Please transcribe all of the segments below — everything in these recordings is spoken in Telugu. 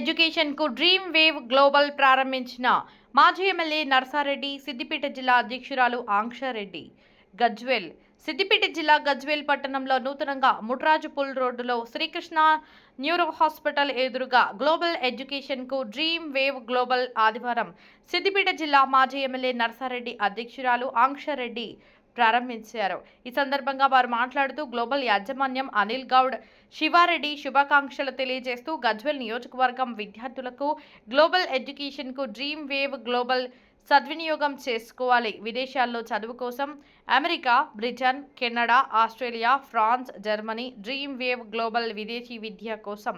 ఎడ్యుకేషన్ కు డ్రీమ్ వేవ్ గ్లోబల్ ప్రారంభించిన మాజీ ఎమ్మెల్యే నర్సారెడ్డి, సిద్దిపేట జిల్లా అధ్యక్షురాలు ఆంక్షారెడ్డి. గజ్వేల్ సిద్దిపేట జిల్లా గజ్వేల్ పట్టణంలో నూతనంగా ముట్రాజుపుల్ రోడ్డులో శ్రీకృష్ణ న్యూరో హాస్పిటల్ ఎదురుగా గ్లోబల్ ఎడ్యుకేషన్ కు డ్రీమ్ వేవ్ గ్లోబల్ ఆదివారం సిద్దిపేట జిల్లా మాజీ ఎమ్మెల్యే నర్సారెడ్డి అధ్యక్షురాలు ఆంక్షారెడ్డి ప్రారంభించారు. ఈ సందర్భంగా వారు మాట్లాడుతూ గ్లోబల్ యాజమాన్యం అనిల్ గౌడ్, శివారెడ్డి శుభాకాంక్షలు తెలియజేస్తూ గజ్వేల్ నియోజకవర్గం విద్యార్థులకు గ్లోబల్ ఎడ్యుకేషన్ కు డ్రీమ్ వేవ్ గ్లోబల్ సద్వినియోగం చేసుకోవాలి. విదేశాల్లో చదువు కోసం America, Britain, Canada, Australia, France, Germany dream wave global విదేశీ విద్య కోసం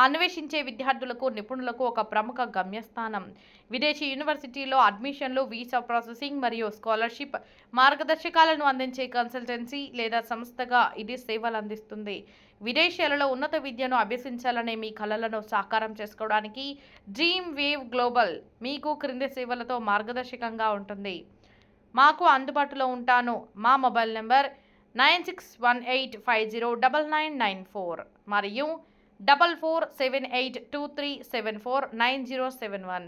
అన్వేషించే విద్యార్థులకు, నిపుణులకు ఒక ప్రముఖ గమ్యస్థానం. విదేశీ యూనివర్సిటీలో అడ్మిషన్లు, వీసా ప్రాసెసింగ్ మరియు స్కాలర్షిప్ మార్గదర్శకాలను అందించే కన్సల్టెన్సీ లేదా సంస్థగా ఇది సేవలు అందిస్తుంది. విదేశాలలో ఉన్నత విద్యను అభ్యసించాలనే మీ కలలను సాకారం చేసుకోవడానికి డ్రీమ్ వేవ్ గ్లోబల్ మీకు క్రింది సేవలతో మార్గదర్శకంగా ఉంటుంది. మాకు అందుబాటులో ఉంటాను. మా మొబైల్ నెంబర్ 9618509994 మరియు 447823749071.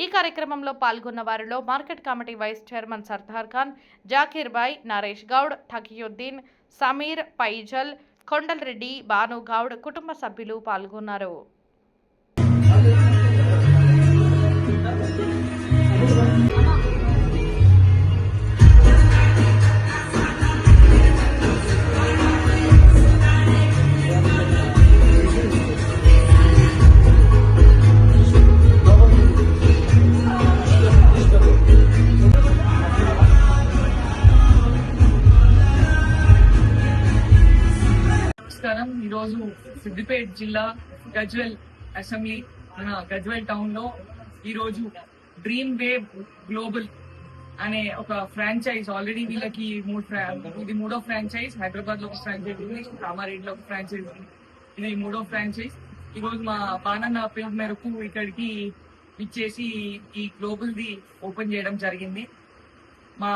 ఈ కార్యక్రమంలో పాల్గొన్న వారిలో market committee vice chairman Sardar Khan, Zakir bhai, Naresh Goud, Takiuddin, Sameer, Faizal, Kondalreddy, Bhanu Goud కుటుంబ సభ్యులు పాల్గొన్నారు. నమస్కారం. ఈరోజు సిద్దిపేట జిల్లా గజ్వేల్ అసెంబ్లీ మన గజ్వేల్ టౌన్ లో ఈరోజు డ్రీమ్ వేవ్ గ్లోబల్ అనే ఒక ఫ్రాంచైజ్ ఆల్రెడీ వీళ్ళకి ఇది మూడో ఫ్రాంచైజ్. హైదరాబాద్ లో ఒక ఫ్రాంచైజ్ ఉంది, కామారెడ్డిలో ఒక ఫ్రాంచైజ్ ఉంది, ఇది మూడో ఫ్రాంచైజ్. ఈరోజు మా బాణన్న పిలుపు మేరకు ఇక్కడికి ఇచ్చేసి ఈ గ్లోబల్ ది ఓపెన్ చేయడం జరిగింది. మా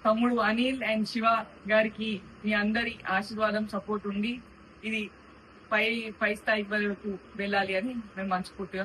తమ్ముడు అనిల్ అండ్ శివ గారికి మీ అందరి ఆశీర్వాదం, సపోర్ట్ ఉండి ఇది పై స్థాయి వరకు వెళ్ళాలి అని మేము మనస్ఫూర్తిగా